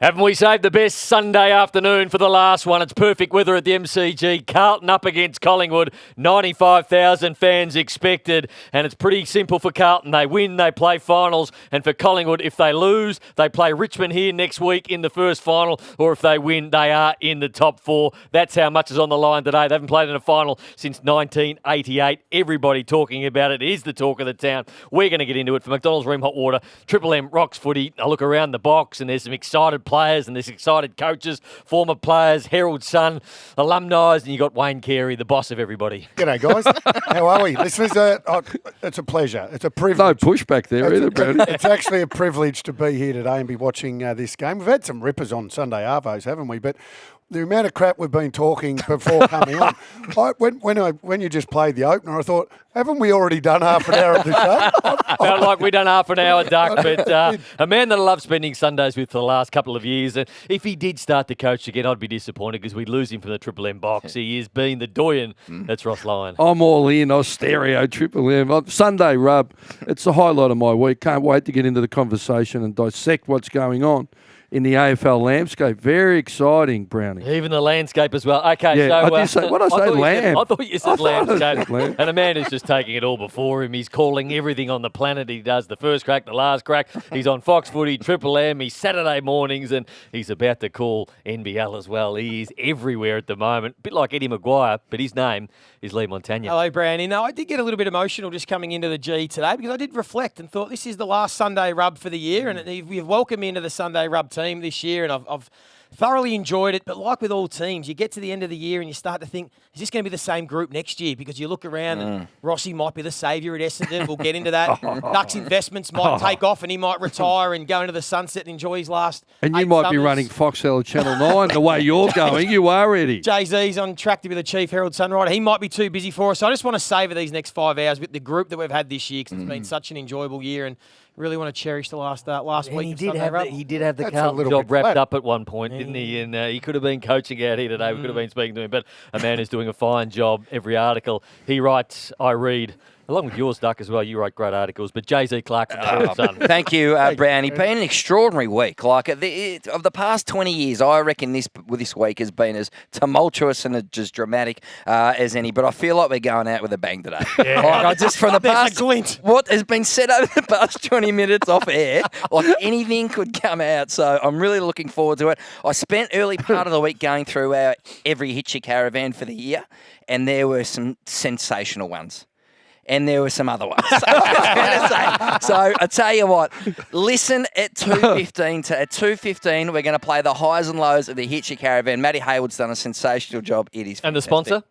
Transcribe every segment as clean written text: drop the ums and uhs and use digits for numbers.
Haven't we saved the best Sunday afternoon for the last one? It's perfect weather at the MCG. Carlton up against Collingwood. 95,000 fans expected. And it's pretty simple for Carlton. They win, they play finals. And for Collingwood, if they lose, they play Richmond here next week in the first final. Or if they win, they are in the top four. That's how much is on the line today. They haven't played in a final since 1988. Everybody talking about it. It is the talk of the town. We're going to get into it for McDonald's Room Hot Water. Triple M rocks footy. I look around the box and there's some excited players and there's excited coaches, former players, Herald's son, alumni, and you got Wayne Carey, the boss of everybody. G'day, guys. How are we? Listeners, it's a pleasure. It's a privilege. No pushback there either, Brody. It's actually a privilege to be here today and be watching this game. We've had some rippers on Sunday Arvos, haven't we? But the amount of crap we've been talking before coming on, when you just played the opener, I thought, haven't we already done half an hour of the show? Felt like we've done half an hour, Duck, but a man that I love spending Sundays with for the last couple of years. And if he did start to coach again, I'd be disappointed because we'd lose him from the Triple M box. He has been the doyen. That's Ross Lyon. I'm all in. I stereo Triple M. Sunday rub. It's the highlight of my week. Can't wait to get into the conversation and dissect what's going on in the AFL landscape. Very exciting, Brownie. Even the landscape as well. Okay, yeah, so... I did say, what did I say, lamb? I thought you said landscape. Lamb. And a man is just taking it all before him. He's calling everything on the planet. He does the first crack, the last crack. He's on Fox Footy, Triple M. He's Saturday mornings, and he's about to call NBL as well. He is everywhere at the moment. A bit like Eddie Maguire, but his name is Lee Montagna. Hello, Brownie. No, I did get a little bit emotional just coming into the G today because I did reflect and thought this is the last Sunday rub for the year, and you've welcomed me into the Sunday rub team this year, and I've thoroughly enjoyed it. But like with all teams, you get to the end of the year and you start to think, is this going to be the same group next year? Because you look around and Rossi might be the saviour at Essendon. We'll get into that. Ducks Investments might take off and he might retire and go into the sunset and enjoy his last And you 8 might be summers. running Foxtel Channel 9 the way you're going. You are ready. Jay-Z's on track to be the chief Herald Sun writer. He might be too busy for us. So I just want to savour these next 5 hours with the group that we've had this year because it's been such an enjoyable year and really want to cherish the last And week. he of did Sunday have rub. he did have the That's a Carlton little job bit wrapped flat. up at one point, didn't he? And he could have been coaching out here today. We could have been speaking to him. But a man who's doing a fine job. Every article he writes, I read. Along with yours, Duck, as well. You write great articles. But Jay-Z Clark from the Herald Sun. Thank you, Brownie. Been an extraordinary week. Like of the past 20 years, I reckon this week has been as tumultuous and as dramatic as any. But I feel like we're going out with a bang today. Yeah. Like I just from the There's a past, glint. what has been said over the past 20 minutes off air, like anything could come out. So I'm really looking forward to it. I spent early part of the week going through our every Hitching Caravan for the year, and there were some sensational ones. And there were some other ones. So I tell you what, listen at 2:15. At 2:15, we're going to play the highs and lows of the Hitching Caravan. Matty Hayward's done a sensational job. It is fantastic. And the sponsor?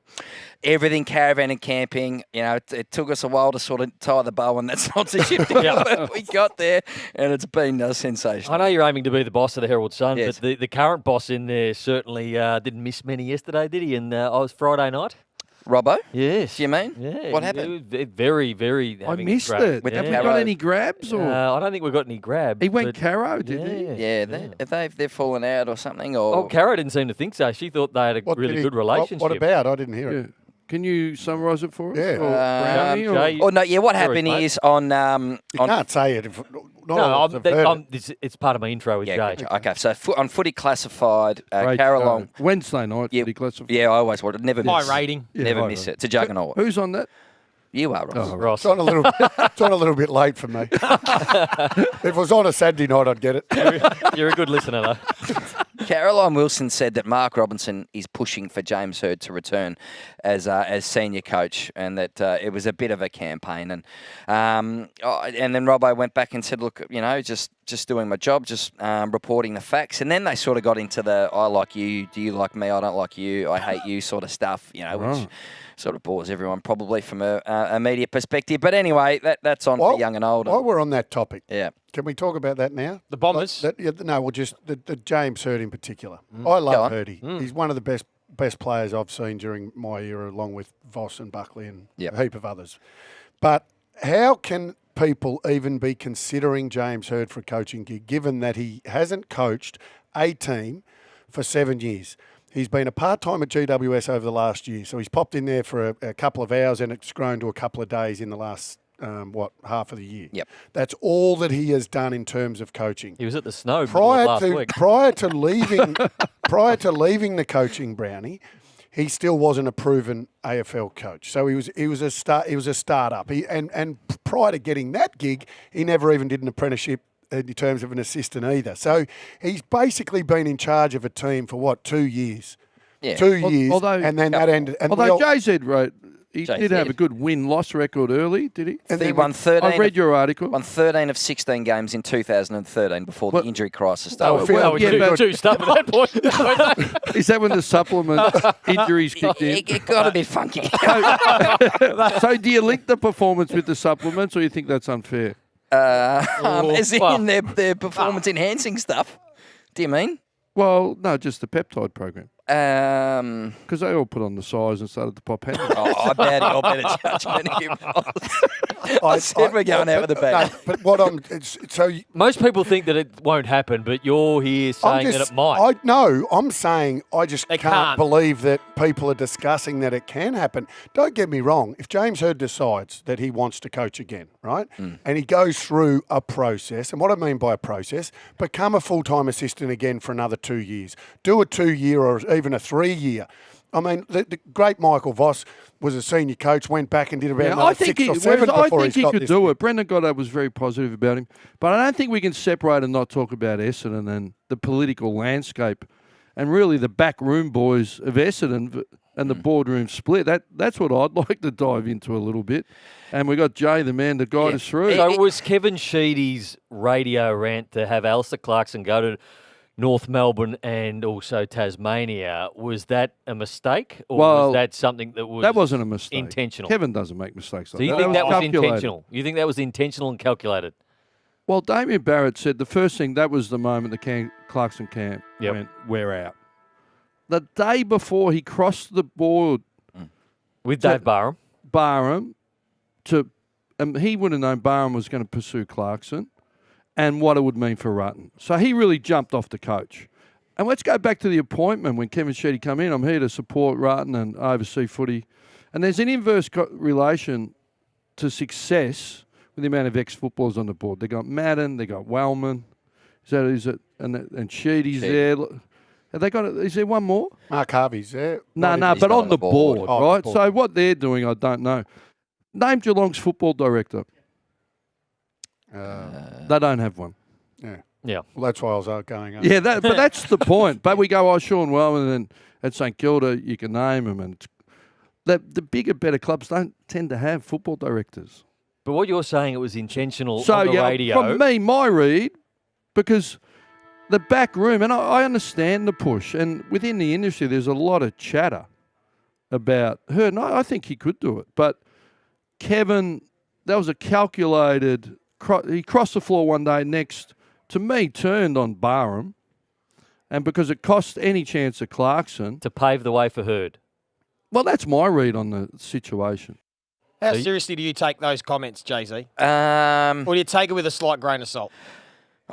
Everything Caravan and Camping. You know, it took us a while to sort of tie the bow on that sponsorship deal, but we got there, and it's been sensational. I know you're aiming to be the boss of the Herald Sun, Yes. but the current boss in there certainly didn't miss many yesterday, did he? And I was Friday night. Robbo? Yes. Do you mean? Yeah. What happened? Very, very. I having missed a great- it. With Have the we got Caro. any grabs? Or I don't think we've got any grabs. he went but- Caro, did he? Yeah, they've fallen out or something. Or Oh, Cara didn't seem to think so. She thought they had a really good relationship. What about? I didn't hear Yeah. it. Can you summarise it for us? Yeah. Or Brownie, or- Jay, Oh no! Yeah, what Sorry, happened mate. is on You can't say it. No, it's part of my intro with yeah, Jay. gotcha. Okay. So on Footy Classified, Great Caroline. show. Wednesday night, Yeah, Footy Classified. yeah, I always wanted never High miss. rating. Yeah, Never right, miss right. it. It's a juggernaut. Who's on that? You are, Ross. Oh, Ross. It's on a little bit late for me. If it was on a Saturday night, I'd get it. You're a good listener, though. Caroline Wilson said that Mark Robinson is pushing for James Hird to return as senior coach, and that it was a bit of a campaign. And then Robbo went back and said, "Look, you know, just doing my job, just reporting the facts." And then they sort of got into the "I like you, do you like me? I don't like you, I hate you" sort of stuff, you know, which Right. sort of bores everyone probably from a media perspective. But anyway, that's on for young and old. While we're on that topic, Yeah. can we talk about that now? The Bombers. Just the James Hird in particular. I Go love on. Hirdy. He's one of the best players I've seen during my era, along with Voss and Buckley and Yep. a heap of others. But how can people even be considering James Hird for a coaching gig, given that he hasn't coached a team for 7 years? He's been a part-time at GWS over the last year, so he's popped in there for a couple of hours and it's grown to a couple of days in the last half of the year. Yep. That's all that he has done in terms of coaching. He was at the Snow Prior last to week. prior to leaving the coaching, Brownie, he still wasn't a proven AFL coach. So he was a startup. And prior to getting that gig, he never even did an apprenticeship in terms of an assistant either. So he's basically been in charge of a team for 2 years. Yeah. 2 years, although- and then that ended. And Although JZ wrote, he JZ. did have a good win-loss record early, did he? And He then won 13. I read your article. Won 13 of 16 games in 2013 before the injury crisis Oh, started. Phil, Well, yeah, but- juiced up at that point. Is that when the supplement injuries kicked in? It got a bit funky. So do you link the performance with the supplements, or you think that's unfair? As in Well. their performance-enhancing stuff. Do you mean? Well, no, just the peptide program. Um, Because they all put on the size and started to pop out. I bet I'll bet a judgment here. I said we're going out with a bang. No, but what Most people think that it won't happen, but you're here saying that it might. I'm saying I just It can't can't. believe that people are discussing that it can happen. Don't get me wrong. If James Hird decides that he wants to coach again, right, and he goes through a process, and what I mean by a process, become a full-time assistant again for another 2 years. Do a 2-year or even a 3-year. I mean, the great Michael Voss was a senior coach, went back and did about another 6 or 7 before he could this do gig. it. Brendan Goddard was very positive about him. But I don't think we can separate and not talk about Essendon and the political landscape and really the backroom boys of Essendon and the boardroom split. That's what I'd like to dive into a little bit. And we got Jay, the man, to guide us through. So was Kevin Sheedy's radio rant to have Alistair Clarkson go to North Melbourne and also Tasmania, was that a mistake, or Well, was that something that was That wasn't a mistake. intentional? Kevin doesn't make mistakes like Do you that. think that was calculated. intentional? You think that was intentional and calculated? Well, Damien Barrett said the first thing, that was the moment the Clarkson camp went, we're out. The day before he crossed the board, With Dave Barham? Barham, he would have known Barham was going to pursue Clarkson and what it would mean for Rutten. So he really jumped off the coach. And let's go back to the appointment when Kevin Sheedy come in. I'm here to support Rutten and oversee footy. And there's an inverse relation to success with the amount of ex-footballers on the board. They got Madden, they got Wellman, and Sheedy's there. Have they got? Is there one more? Mark Harvey's there. No, He's but not on the board, Oh, right? the board. So what they're doing, I don't know. Name Geelong's football director. They don't have one. Yeah. Yeah. Well, that's why I was going up. Yeah, but that's the point. But we go, Sean Wellman, and at St Kilda, you can name them. And the bigger, better clubs don't tend to have football directors. But what you're saying, it was intentional So, on the yeah, radio. from me, my read, because the back room, and I understand the push, and within the industry, there's a lot of chatter about her. And I think he could do it. But Kevin, that was a calculated, he crossed the floor one day, next, to me, turned on Barham. And because it cost any chance of Clarkson, to pave the way for Hurd. well, that's my read on the situation. How seriously do you take those comments, Jay-Z? Um, Or do you take it with a slight grain of salt?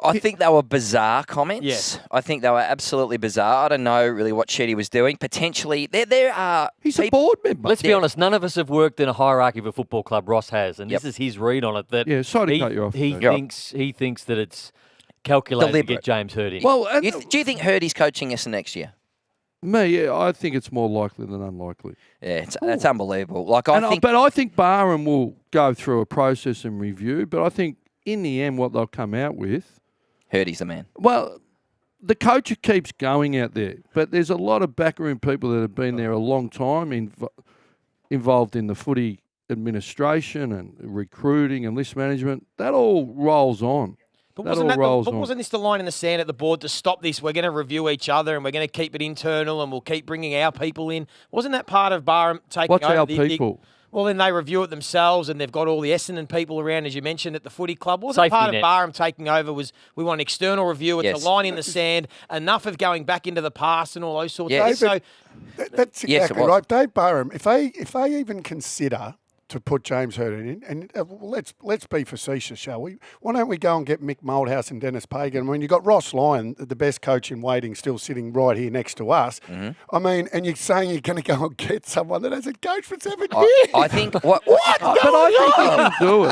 I think they were bizarre comments. Yes. I think they were absolutely bizarre. I don't know really what Sheedy was doing. Potentially, there are He's a board member. Let's be honest, none of us have worked in a hierarchy of a football club. Ross has, and Yep. this is his read on it. That Yeah, sorry to he, cut you off, He Dave. thinks that it's calculated to Deliberate. get James Hurd in. Well, Do you think Hurdy's coaching us next year? I think it's more likely than unlikely. Yeah, that's unbelievable. Like I think, But I think Barham will go through a process and review. But I think in the end, what they'll come out with, Hurdy's the man. well, the coach keeps going out there. But there's a lot of backroom people that have been there a long time, involved in the footy administration and recruiting and list management. That all rolls on. But That all rolls on. wasn't this the line in the sand at the board to stop this? We're going to review each other and we're going to keep it internal and we'll keep bringing our people in. Wasn't that part of Barham taking What's over our the people? Well, then they review it themselves and they've got all the Essendon people around, as you mentioned, at the footy club. Wasn't Safety part of net. Barham taking over was we want an external review. It's Yes. a line in the sand. Enough of going back into the past and all those sorts Yeah. of things. So That's Yes, it exactly was. right. Dave Barham, if they even consider to put James Hird in. And let's be facetious, shall we? Why don't we go and get Mick Moldhouse and Dennis Pagan? I mean, you've got Ross Lyon, the best coach in waiting, still sitting right here next to us. I mean, and you're saying you're going to go and get someone that hasn't coached for 7 years. I think What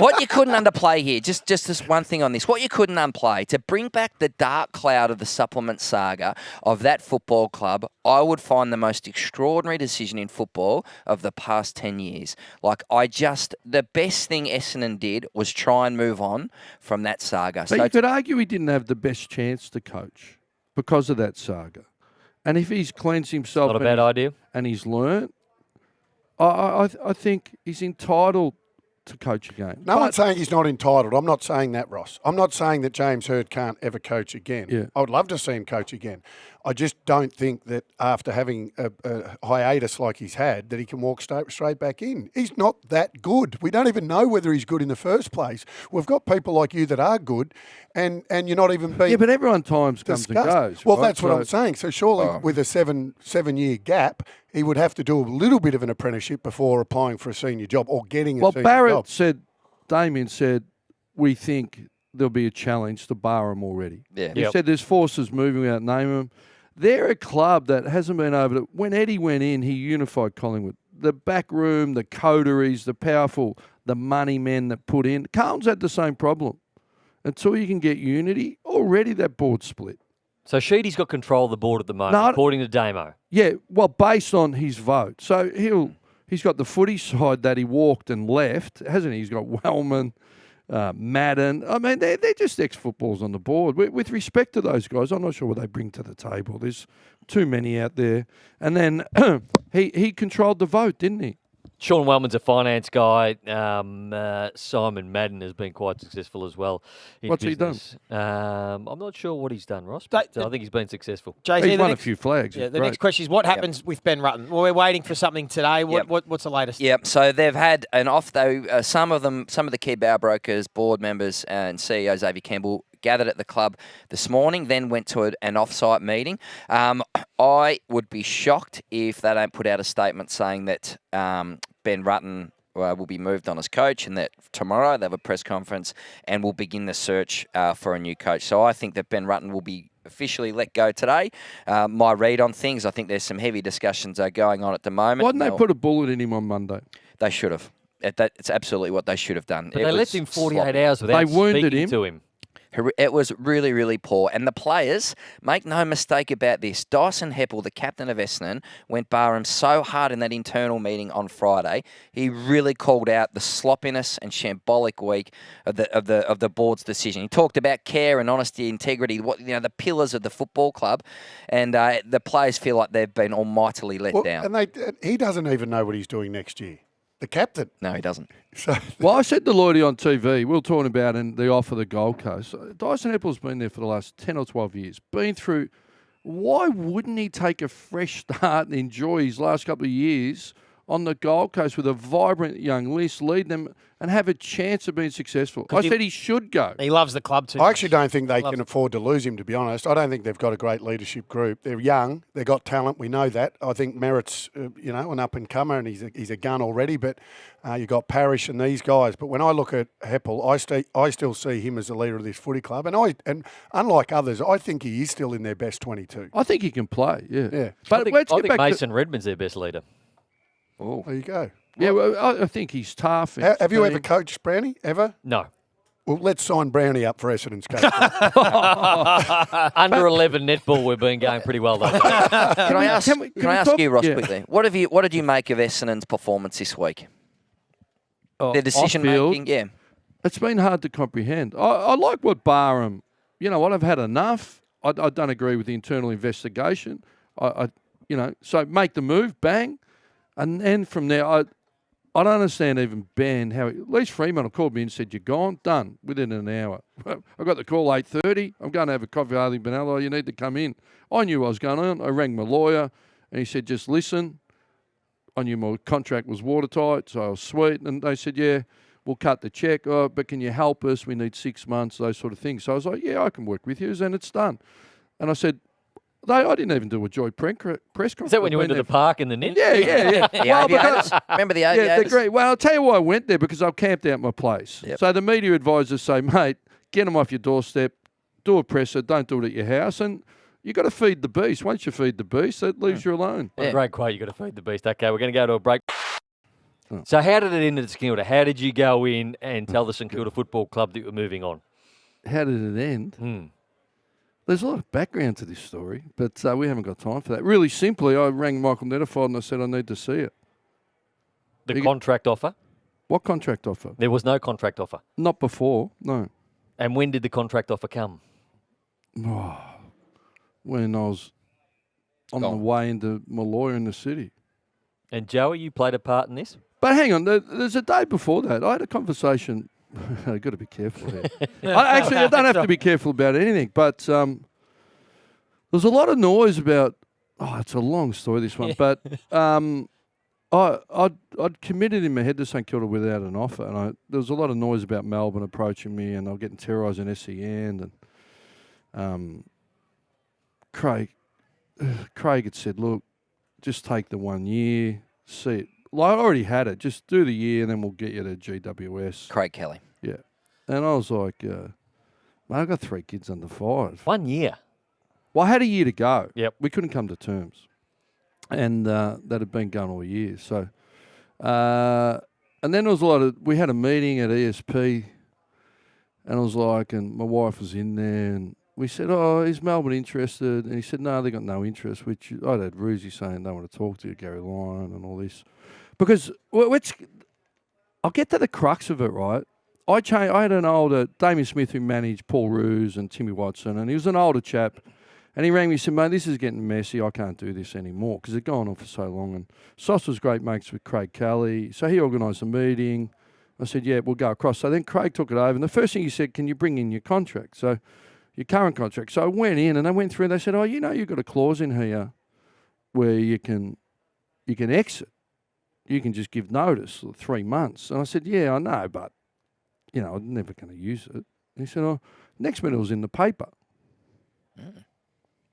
what you couldn't underplay here, just this one thing on this, what you couldn't unplay, to bring back the dark cloud of the supplement saga of that football club, I would find the most extraordinary decision in football of the past 10 years. Like, the best thing Essendon did was try and move on from that saga. But you could argue he didn't have the best chance to coach because of that saga. And if he's cleansed himself... Not a bad idea. And he's learnt, I think he's entitled to coach again. No one's saying he's not entitled. I'm not saying that, Ross. I'm not saying that James Hird can't ever coach again. Yeah. I would love to see him coach again. I just don't think that after having a hiatus like he's had, that he can walk straight back in. He's not that good. We don't even know whether he's good in the first place. We've got people like you that are good, and you're not even being... Yeah, but everyone times comes and goes. Well, right? that's what I'm saying. So surely with a seven-year gap, he would have to do a little bit of an apprenticeship before applying for a senior job or getting a senior job. Damien said, we think there'll be a challenge to Barham already. Yeah. He said there's forces moving without naming them. They're a club that hasn't been over to... When Eddie went in, he unified Collingwood. The back room, the coteries, the powerful, the money men that put in. Carlton's had the same problem. Until you can get unity, already that board's split. So Sheedy's got control of the board at the moment, according to Damo. Yeah, well, based on his vote. So he's got the footy side that he walked and left, hasn't he? He's got Wellman, Madden. I mean, they're just ex-footballers on the board. With respect to those guys, I'm not sure what they bring to the table. There's too many out there. And then he controlled the vote, didn't he? Sean Wellman's a finance guy. Simon Madden has been quite successful as well in What's business. he done? I'm not sure what he's done, Ross, but I think he's been successful. JZ, He's won a few flags. Yeah, the next question is, what happens with Ben Rutten? Well, we're waiting for something today. What's the latest? Yep. So they've had an off, though. Some of the key bower brokers, board members, and CEO Xavier Campbell gathered at the club this morning, then went to an off-site meeting. I would be shocked if they don't put out a statement saying that Ben Rutten will be moved on as coach, and that tomorrow they have a press conference and will begin the search for a new coach. So I think that Ben Rutten will be officially let go today. My read on things, I think there's some heavy discussions going on at the moment. Why didn't they put a bullet in him on Monday? They should have. It's absolutely what they should have done. But they left him 48 hours without speaking to him. It was really, really poor. And the players, make no mistake about this, Dyson Heppell, the captain of Essendon, went Barham so hard in that internal meeting on Friday. He really called out the sloppiness and shambolic week of the board's decision. He talked about care and honesty, integrity, the pillars of the football club, and the players feel like they've been almightily let down. And he doesn't even know what he's doing next year. The captain. No, he doesn't. Well, I said to Lloydie on TV, we were talking about in the offer of the Gold Coast, Dyson Heppell's been there for the last 10 or 12 years, been through, why wouldn't he take a fresh start and enjoy his last couple of years on the Gold Coast with a vibrant young list, lead them and have a chance of being successful? I said he should go. He loves the club too. I actually don't think they can afford to lose him, to be honest. I don't think they've got a great leadership group. They're young. They've got talent. We know that. I think Merritt's, an up-and-comer, and he's a gun already. But you've got Parrish and these guys. But when I look at Heppell, I still see him as the leader of this footy club. And unlike others, I think he is still in their best 22. I think he can play, yeah. But I think Mason Redmond's their best leader. Oh, there you go. Yeah, well, I think he's tough. Have you ever coached Brownie? Ever? No. Well, let's sign Brownie up for Essendon's coach. Under 11 netball, we've been going pretty well though. Can I ask you, Ross, quickly? What did you make of Essendon's performance this week? Their decision making, yeah. It's been hard to comprehend. I like what Barham. You know what? I've had enough. I don't agree with the internal investigation. So make the move, bang. And then from there, I don't understand even Ben, how at least Fremantle called me and said, you're gone, done, within an hour. I got the call 8:30. I'm going to have a coffee with Harley Benello. You need to come in. I knew what was going on. I rang my lawyer and he said, just listen. I knew my contract was watertight, so I was sweet. And they said, yeah, we'll cut the check. Oh, but can you help us? We need 6 months, those sort of things. So I was like, yeah, I can work with you. And it's done. And I said, I didn't even do a joint press conference. Is that when you went to the park in the net? Yeah. The aviators. Remember the aviators? Yeah, they're great. Well, I'll tell you why I went there, because I camped out my place. Yep. So the media advisors say, mate, get them off your doorstep, do a presser, don't do it at your house. And you got to feed the beast. Once you feed the beast, that leaves you alone. What a great quote. You got to feed the beast. Okay, we're going to go to a break. So how did it end at St Kilda? How did you go in and tell the St Kilda Football Club that you were moving on? How did it end? There's a lot of background to this story, but we haven't got time for that. Really simply, I rang Michael Netterfield and I said, I need to see it. The contract offer? What contract offer? There was no contract offer. Not before, no. And when did the contract offer come? When I was on the way into my lawyer in the city. And Joey, you played a part in this? But hang on, there's a day before that. I had a conversation. I've got to be careful here. I don't have to be careful about anything, but there's a lot of noise about. Oh, it's a long story, this one. But I'd committed in my head to St Kilda without an offer, and there was a lot of noise about Melbourne approaching me, and I was getting terrorised in SEN, and Craig had said, look, just take the 1 year, see it. Like, I already had it. Just do the year, and then we'll get you to GWS. Craig Kelly. Yeah. And I was like, mate, I've got 3 kids under 5. 1 year. Well, I had a year to go. Yep. We couldn't come to terms. And that had been going all year. So, and then there was we had a meeting at ESP, and I was like, and my wife was in there, and we said, oh, is Melbourne interested? And he said, no, they got no interest, which I'd had Roosie saying they want to talk to you, Gary Lyon and all this. Because I'll get to the crux of it, right? I had an older, Damien Smith, who managed Paul Roos and Timmy Watson, and he was an older chap. And he rang me and said, mate, this is getting messy. I can't do this anymore because it's gone on for so long. And Sauce was great mates with Craig Kelly. So he organised a meeting. I said, yeah, we'll go across. So then Craig took it over. And the first thing he said, can you bring in your contract? So your current contract. So I went in and they went through and they said, oh, you know, you've got a clause in here where you can exit. You can just give notice 3 months. And I said, yeah, I know, but, you know, I'm never going to use it. And he said, oh, next minute it was in the paper.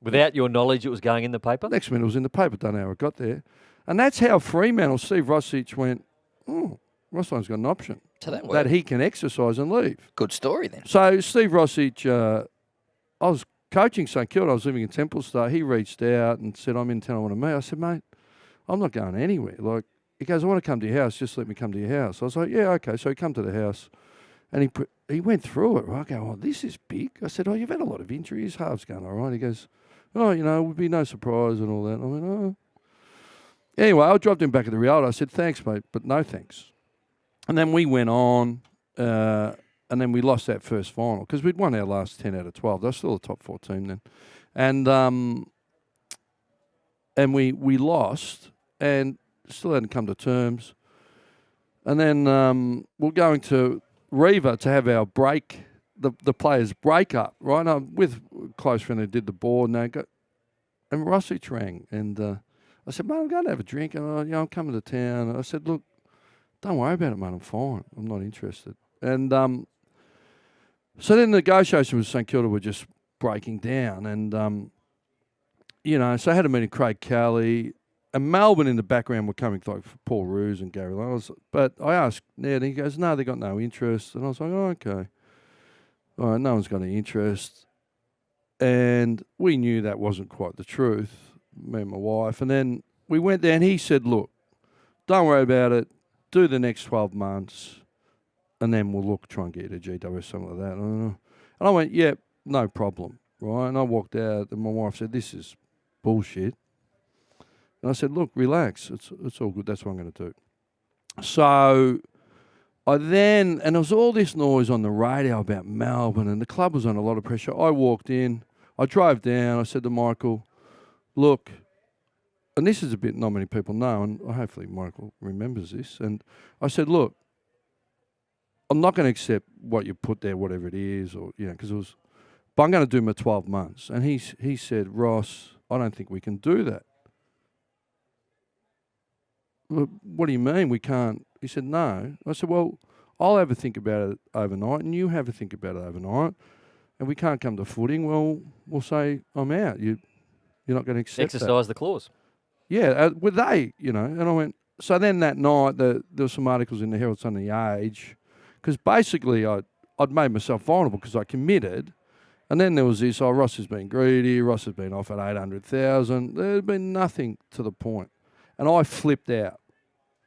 Without your knowledge, it was going in the paper? Next minute it was in the paper. Don't know how it got there. And that's how Fremantle, Steve Rossich went, oh, Rossline's got an option So that he can exercise and leave. Good story then. So Steve Rossich, I was coaching St Kilda. I was living in Templestar. He reached out and said, I'm in town, I want to meet. I said, mate, I'm not going anywhere. Like, he goes, I want to come to your house. Just let me come to your house. I was like, yeah, okay. So he come to the house and he went through it. Right? I go, oh, this is big. I said, oh, you've had a lot of injuries. Halves going all right. He goes, oh, you know, it would be no surprise and all that. I went, oh. Anyway, I dropped him back at the Reality. I said, thanks, mate, but no thanks. And then we went on, and then we lost that first final because we'd won our last 10 out of 12. They were still a top 4 team then. And we lost and still hadn't come to terms. And then we're going to Riva to have our break, the players' break up, right? I'm with a close friend who did the board, and Rossich rang, and I said, mate, I'm going to have a drink, and I'm coming to town. And I said, look, don't worry about it, mate, I'm fine. I'm not interested. And so then the negotiations with St Kilda were just breaking down, and, you know, so I had a meeting with Craig Kelly, and Melbourne in the background were coming like for Paul Roos and Gary Lyon. But I asked Ned, and he goes, no, they got no interest. And I was like, oh, okay. All right, no one's got any interest. And we knew that wasn't quite the truth, me and my wife. And then we went there, and he said, look, don't worry about it. Do the next 12 months, and then we'll try and get you to GW, something like that. And I went, yeah, no problem, right? And I walked out, and my wife said, this is bullshit. And I said, look, relax. It's all good. That's what I'm going to do. So and there was all this noise on the radio about Melbourne, and the club was under a lot of pressure. I walked in. I drove down. I said to Michael, look, and this is a bit not many people know, and hopefully Michael remembers this. And I said, look, I'm not going to accept what you put there, whatever it is, or, you know, because but I'm going to do my 12 months. And he said, Ross, I don't think we can do that. Well, what do you mean we can't? He said, no. I said, well, I'll have a think about it overnight, and you have a think about it overnight, and we can't come to footing. Well, we'll say, I'm out. You're not going to accept that. Exercise the clause. Yeah, were they, and I went, so then that night there were some articles in the Herald Sun and the Age, because basically I'd made myself vulnerable because I committed, and then there was this, Ross has been greedy, Ross has been offered 800,000, there had been nothing to the point. And I flipped out,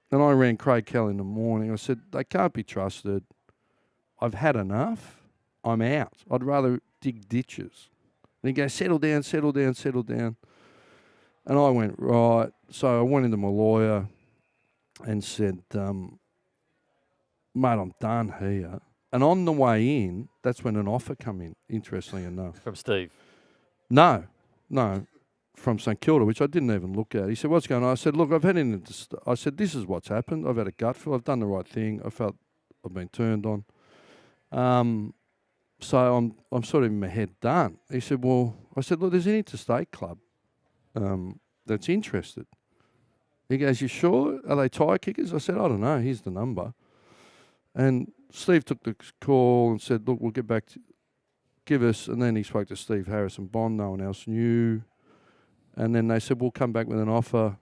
and I rang Craig Kelly in the morning, I said, they can't be trusted, I've had enough, I'm out, I'd rather dig ditches. And he goes, settle down, settle down, settle down. And I went, right. So I went into my lawyer and said, mate, I'm done here. And on the way in, that's when an offer come in, interestingly enough. From Steve? No, from St Kilda, which I didn't even look at. He said, what's going on? I said, look, I've had I said, this is what's happened. I've had a gut feel. I've done the right thing. I felt I've been turned on. So I'm sort of in my head done. He said, well, I said, look, there's an interstate club that's interested. He goes, you sure? Are they tyre kickers? I said, I don't know. Here's the number. And Steve took the call and said, look, we'll get back to give us. And then he spoke to Steve Harris and Bond. No one else knew. And then they said, we'll come back with an offer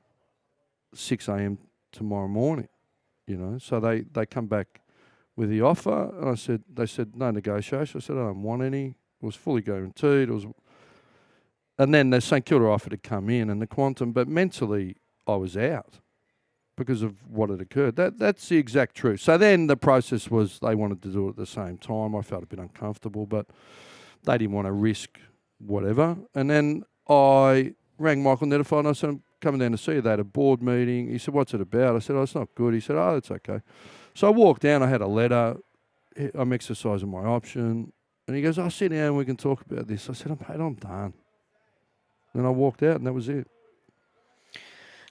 6 a.m. tomorrow morning. So they come back with the offer. And they said, no negotiation. I said, I don't want any. It was fully guaranteed. And then the St Kilda offer to come in and the quantum, but mentally I was out because of what had occurred. That's the exact truth. So then the process was they wanted to do it at the same time. I felt a bit uncomfortable, but they didn't want to risk whatever. And then I rang Michael Nettify and I said, I'm coming down to see you. They had a board meeting. He said, what's it about? I said, oh, it's not good. He said, oh, that's okay. So I walked down. I had a letter. I'm exercising my option. And he goes, sit down and we can talk about this. I said, mate, I'm done. And I walked out, and that was it.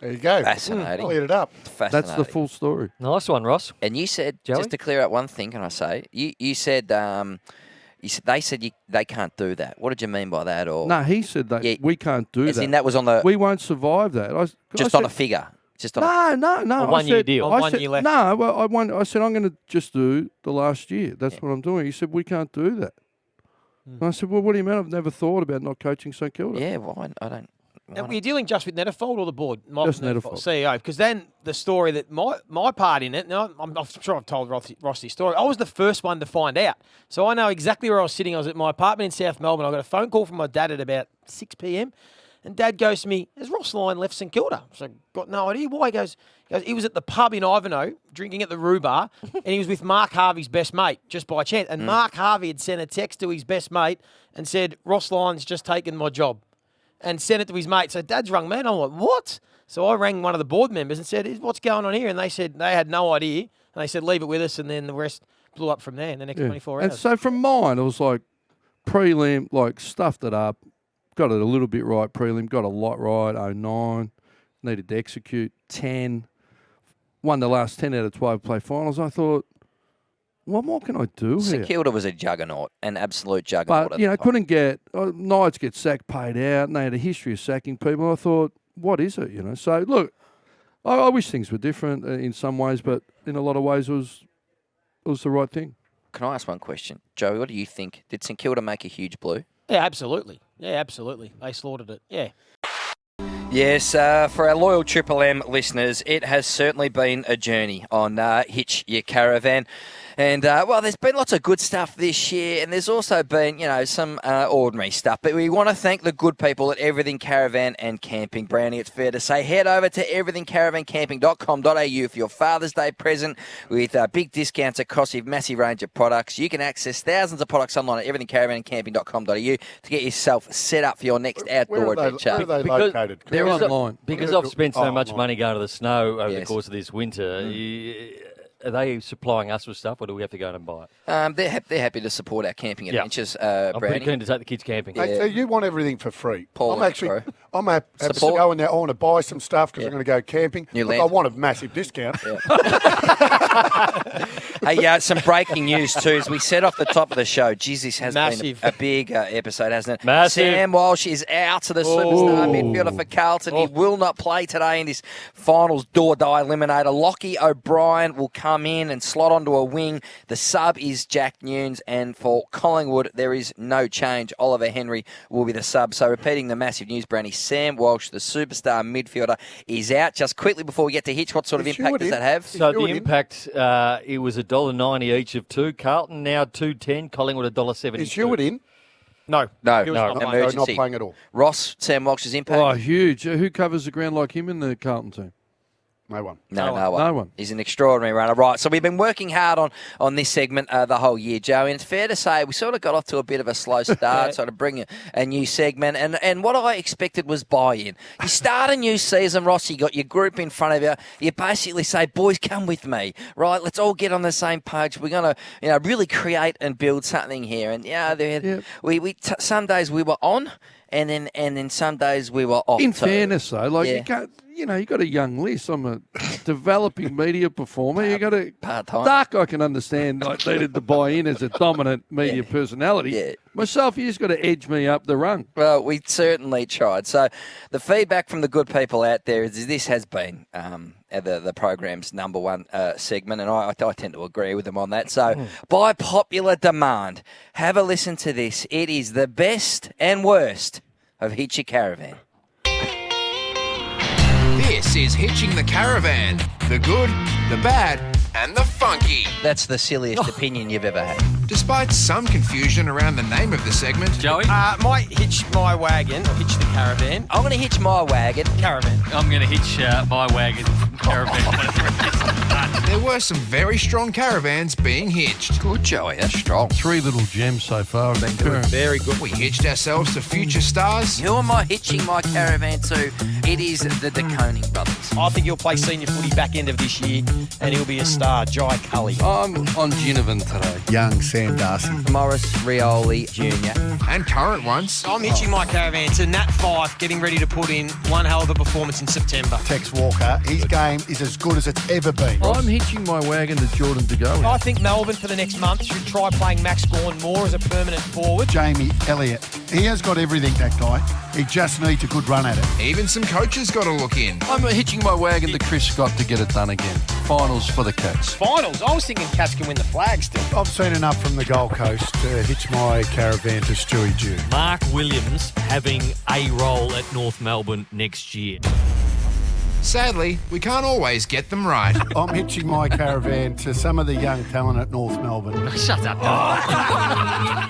There you go. Fascinating. Cleared it up. That's the full story. Nice one, Ross. And you said, Joey? just to clear up one thing, can I say? You said they said they can't do that. What did you mean by that? Or No, he said that we can't do as that. in that was on the We won't survive that. on a figure. Just on No. A one-year deal. On 1 year left. No, well, I said, I'm going to just do the last year. That's what I'm doing. He said, we can't do that. And I said, well, what do you mean? I've never thought about not coaching St Kilda. Yeah, why? I don't. And were you dealing just with Netterfold or the board? Just Netterfold. CEO. Because then the story that my part in it, now I'm sure I've told Ross this story, I was the first one to find out. So I know exactly where I was sitting. I was at my apartment in South Melbourne. I got a phone call from my dad at about 6 p.m. And Dad goes to me, has Ross Lyon left St Kilda? So I got no idea why. He goes, he was at the pub in Ivanhoe, drinking at the Roo Bar, and he was with Mark Harvey's best mate, just by chance. And Mark Harvey had sent a text to his best mate and said, Ross Lyon's just taken my job. And sent it to his mate. So Dad's rung me, and I'm like, what? So I rang one of the board members and said, what's going on here? And they said they had no idea. And they said, leave it with us. And then the rest blew up from there in the next 24 hours. And so from mine, it was like prelim, like stuffed it up, got it a little bit right, prelim, got a lot right, 09, needed to execute 10, won the last 10 out of 12 play finals. I thought, what more can I do here? St Kilda was a juggernaut, an absolute juggernaut. But, couldn't get, Knights get sacked, paid out, and they had a history of sacking people. I thought, what is it, So, look, I wish things were different in some ways, but in a lot of ways it was the right thing. Can I ask one question? Joey, what do you think? Did St Kilda make a huge blue? Yeah, absolutely. They slaughtered it. Yeah. Yes, for our loyal Triple M listeners, it has certainly been a journey on Hitch Your Caravan. And, there's been lots of good stuff this year, and there's also been, some ordinary stuff. But we want to thank the good people at Everything Caravan and Camping. Brownie, it's fair to say, head over to everythingcaravancamping.com.au for your Father's Day present with big discounts across your massive range of products. You can access thousands of products online at everythingcaravancamping.com.au to get yourself set up for your next outdoor adventure. Where are they located? They're online. Because I've spent so much money going to the snow over the Yes. course of this winter. Are they supplying us with stuff, or do we have to go and buy it? They're happy to support our camping Yeah. adventures, I'm pretty Brownie. keen to take the kids camping. Mate, so you want everything for free. Paul, I'm happy to Support. go in there. I want to buy some stuff because I'm going to go camping. New Look, land. I want a massive discount. Hey, some breaking news too. As we said off the top of the show, geez, this has Massive. been a big episode, hasn't it? Massive. Sam Walsh is out to the superstar midfielder for Carlton. He will not play today in this finals door-die eliminator. Lockie O'Brien will come in and slot onto a wing. The sub is Jack Nunes, and for Collingwood, there is no change. Oliver Henry will be the sub. So repeating the massive news, Brandy, Sam Walsh, the superstar midfielder, is out. Just quickly before we get to Hitch, what sort of impact does that have? So the impact, it was $1.90 each of two. Carlton now $2.10. Collingwood $1.70. Is Hewitt in? No. No, He was no, not playing. emergency. Not playing at all. Ross, Sam Walsh's impact? Oh, huge. Who covers the ground like him in the Carlton team? No one. No No one. He's an extraordinary runner. Right, so we've been working hard on this segment the whole year, Joe, and it's fair to say we sort of got off to a bit of a slow start, sort of bring a new segment, and what I expected was buy-in. You start a new season, Ross, you got your group in front of you, you basically say, boys, come with me, right? Let's all get on the same page. We're going to really create and build something here. And, some days we were on, and then some days we were off. In too. fairness, though, you can't. You got a young list. I'm a developing media performer. You got a part-time. Dark. I can understand. I needed to buy in as a dominant media personality. Yeah. Myself, you just got to edge me up the rung. Well, we certainly tried. So the feedback from the good people out there is this has been the program's number one segment, and I tend to agree with them on that. So by popular demand, have a listen to this. It is the best and worst of Hitch Your Caravan. This is Hitching the Caravan. The good, the bad, and the funky. That's the silliest opinion you've ever had. Despite some confusion around the name of the segment, Joey? Might hitch my wagon or hitch the caravan. I'm going to hitch my wagon. Caravan. I'm going to hitch my wagon caravan. there were some very strong caravans being hitched. Good, Joey. That's strong. 3 little gems so far. Very good. We hitched ourselves to future stars. Who am I hitching my caravan to? It is the DeConing brothers. I think he'll play senior footy back end of this year, and he'll be a star. Jai Cully. I'm on Ginnivan today. Young Sam Darcy. Morris Rioli Jr. And current ones. I'm hitching my caravan to Nat Fyfe, getting ready to put in one hell of a performance in September. Tex Walker. His game is as good as it's ever been. I'm hitching my wagon to Jordan to go. I think Melbourne for the next month should try playing Max Gawn more as a permanent forward. Jamie Elliott. He has got everything, that guy. He just needs a good run at it. Even some coaches got a look in. I'm hitching my wagon to Chris Scott to get it done again. Finals for the Cats. Finals. I was thinking Cats can win the flag still. I've seen enough from the Gold Coast to hitch my caravan to Stewie Dew. Mark Williams having a role at North Melbourne next year. Sadly, we can't always get them right. I'm hitching my caravan to some of the young talent at North Melbourne. Shut up.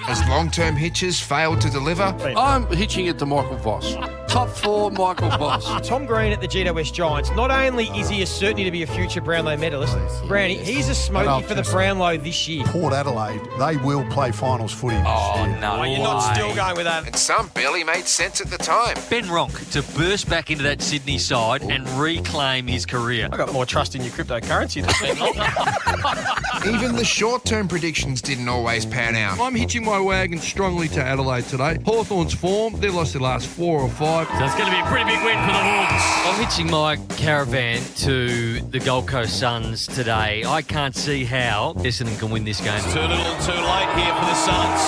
As long-term hitches failed to deliver, I'm hitching it to Michael Voss. Top 4 Michael Voss. Tom Green at the GWS Giants. Not only is he a certainty to be a future Brownlow medalist, Brownie, he's a smoky for the Brownlow this year. Port Adelaide, they will play finals footy this year. No, You're not still going with that. and some barely made sense at the time. Ben Ronk to burst back into that Sydney side and reclaim his career. I got more trust in your cryptocurrency than Ben Ronk. Even the short-term predictions didn't always pan out. I'm hitching my wagon strongly to Adelaide today. Hawthorn's form, they've lost their last 4 or 5. So it's going to be a pretty big win for the Hawks. I'm hitching my caravan to the Gold Coast Suns today. I can't see how Essendon can win this game. Too little and too late here for the Suns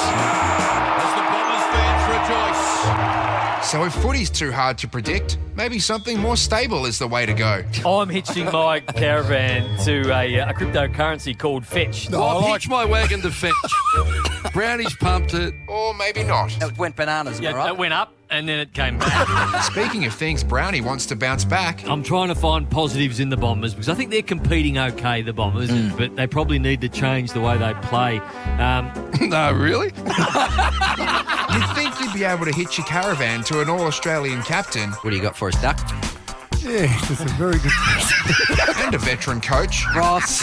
as the Bombers fans rejoice. So if footy's too hard to predict, maybe something more stable is the way to go. I'm hitching my caravan to a cryptocurrency called Fetch. I've hitched my wagon to Fetch. Brownie's pumped it. Or maybe not. It went bananas, Yeah, am I right? it went up and then it came back. Speaking of things Brownie wants to bounce back, I'm trying to find positives in the Bombers because I think they're competing okay, the Bombers, but they probably need to change the way they play. No, really? you'd think you'd be able to hitch your caravan to an all-Australian captain What do you got for us, Duck? Yeah, that's a very good question. and a veteran coach, Ross.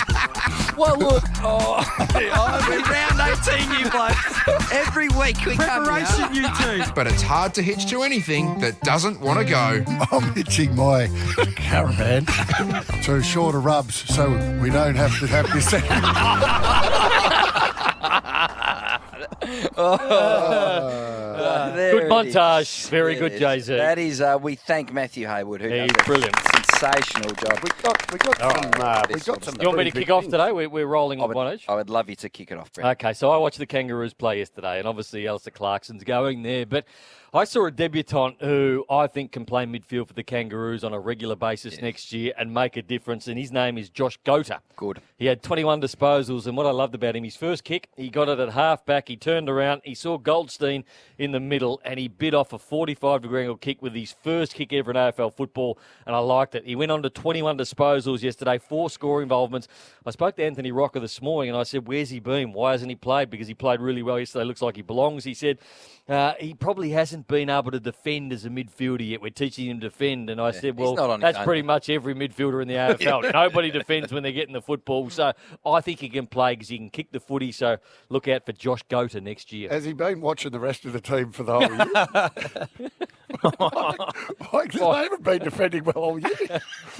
Well, look. Round 18, you blokes. Every week we come here. you two. but it's hard to hitch to anything that doesn't want to go. I'm hitching my caravan to shorter rubs so we don't have to have this. Good montage. Very good, Jay-Z. That is, we thank Matthew Haywood, who He's does it brilliant. sincerely. Sensational job. We got some. You want me to pretty kick big off things. today? We're rolling on one each. I would love you to kick it off, Brent. Okay, so I watched the Kangaroos play yesterday, and obviously Alistair Clarkson's going there, but I saw a debutant who I think can play midfield for the Kangaroos on a regular basis next year and make a difference, and his name is Josh Gota. Good. He had 21 disposals, and what I loved about him, his first kick, he got it at half-back, he turned around, he saw Goldstein in the middle, and he bit off a 45-degree angle kick with his first kick ever in AFL football, and I liked it. He went on to 21 disposals yesterday, 4 score involvements. I spoke to Anthony Rocker this morning, and I said, where's he been? Why hasn't he played? Because he played really well yesterday, looks like he belongs. He said he probably hasn't been able to defend as a midfielder yet. We're teaching him to defend, and I said, well, not on his that's own. pretty much every midfielder in the AFL. Nobody defends when they're getting the football, so I think he can play because he can kick the footy, so look out for Josh Gota next year. Has he been watching the rest of the team for the whole year? Like, they haven't been defending well all year.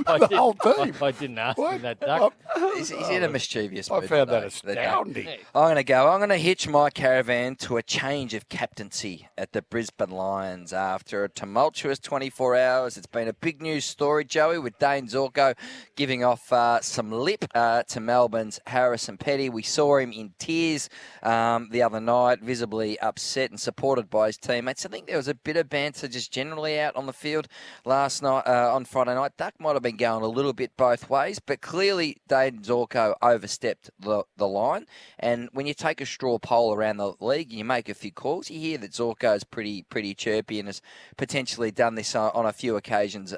The whole team. I didn't ask What? him that, Duck. He's in a mischievous I mood found that today. astounding. I'm going to hitch my caravan to a change of captaincy at the Brisbane Lions after a tumultuous 24 hours. It's been a big news story, Joey, with Dane Zorko giving off some lip to Melbourne's Harrison Petty. We saw him in tears the other night, visibly upset and supported by his teammates. I think there was a bit of banter just generally out on the field last night, on Friday night. Duck might have been going a little bit both ways, but clearly Dane Zorko overstepped the line. And when you take a straw poll around the league, you make a few calls, you hear that Zorko's pretty chirpy and has potentially done this on a few occasions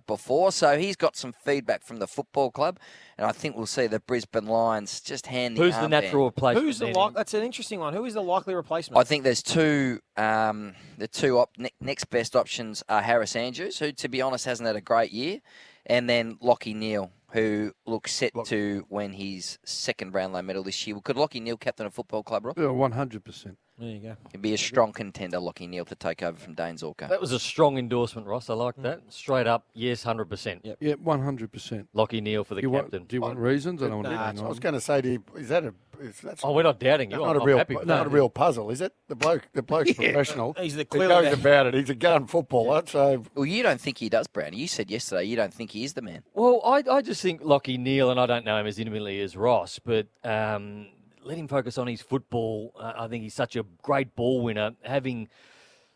before. So he's got some feedback from the football club, and I think we'll see the Brisbane Lions just hand the Who's the armband. natural replacement? Who's the then? That's an interesting one. Who is the likely replacement? I think there's two. The two next best options are Harris Andrews, who, to be honest, hasn't had a great year, and then Lachie Neale, who looks set to win his second Brownlow medal this year. Could Lachie Neale captain a football club, Rob? Yeah, 100%. There you go. He'd be a strong contender, Lachie Neale, to take over from Dane Zorko. That was a strong endorsement, Ross. I like that. Straight up, yes, 100%. Yep. Yeah, 100%. Lachie Neale for the captain. Do you want reasons? I don't want to I was going to say to you, that's Oh, we're not doubting you. not I'm a real, happy with not that. a real puzzle, is it? The bloke's professional. He's the He clearly goes about it. He's a gun footballer. So Well, you don't think he does, Brownie. You said yesterday you don't think he is the man. Well, I just think Lachie Neale, and I don't know him as intimately as Ross, but let him focus on his football. I think he's such a great ball winner. Having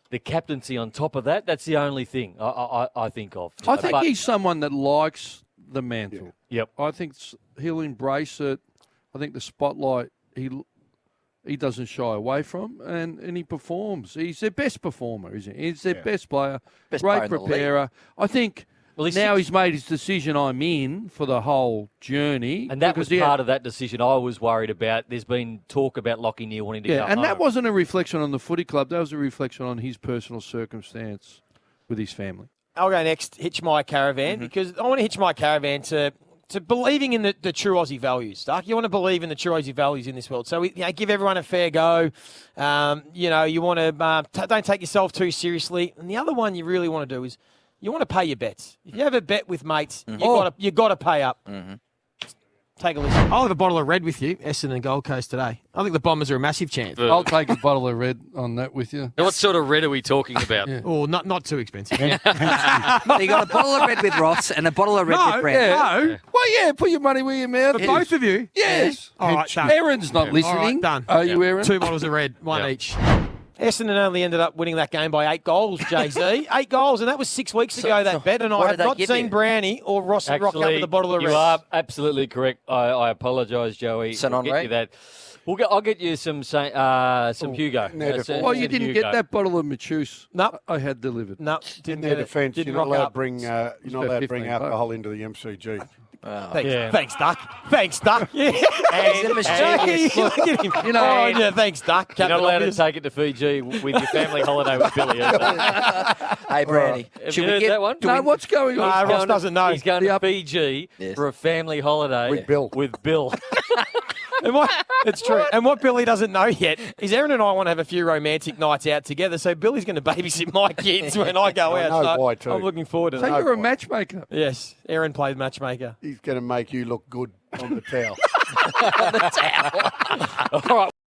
the captaincy on top of that, that's the only thing I think of. I think But- he's someone that likes the mantle. Yep. I think he'll embrace it. I think the spotlight he doesn't shy away from, and he performs. He's their best performer, isn't he? He's their best player, Best player great in the league. preparer. I think Well, now he's made his decision. I'm in for the whole journey, And that was because he- part of that decision I was worried about. There's been talk about Lachie Neale wanting to Yeah, go and that home. wasn't a reflection on the footy club. That was a reflection on his personal circumstance with his family. I'll go next, hitch my caravan, because I want to hitch my caravan to believing in the true Aussie values, Stark. You want to believe in the true Aussie values in this world. So, give everyone a fair go. You want to don't take yourself too seriously. And the other one you really want to do is you want to pay your bets. If you have a bet with mates, you got to pay up. Take a listen. I'll have a bottle of red with you, Essendon Gold Coast today. I think the Bombers are a massive chance. I'll take a bottle of red on that with you. Now, what sort of red are we talking about? Oh, not too expensive. So you got a bottle of red with Ross and a bottle of red with Brent. No, Well, yeah, put your money where your mouth for is. both of you. Yes. All right, done. Aaron's not listening. All right, done. Are you, Aaron? 2 bottles of red, one Yeah. each. Essendon only ended up winning that game by 8 goals, Jay-Z. 8 goals, and that was 6 weeks ago, that bet. And what I did have they not give seen you? Brownie or Rossi rock up with a bottle of red. You are absolutely correct. I apologise, Joey. Saint We'll get Andre? you that. I'll get you some Hugo. Well, you didn't get that bottle of Macheuse. No. I had delivered. No, in didn't their get it. defence, Didn't you're not rock allowed up. to bring about 15 alcohol into the MCG. Thanks, Yeah. thanks, Duck. Thanks, Duck. Yeah. He's a mischievous. Look at him. You know, Oh, yeah, thanks, Duck. You're not Captain allowed to Obvious. take it to Fiji with your family holiday with Billy. Hey, Brownie. Have Should you we heard get that one? No, what's going on? Ross doesn't know. He's going to Fiji Yes. for a family holiday With Bill. With Bill. And it's true. And what Billy doesn't know yet is Aaron and I want to have a few romantic nights out together. So Billy's going to babysit my kids when I go I out. know So why too. I'm looking forward to So that. you're a matchmaker. Yes, Aaron played matchmaker. He's going to make you look good on the towel. All right.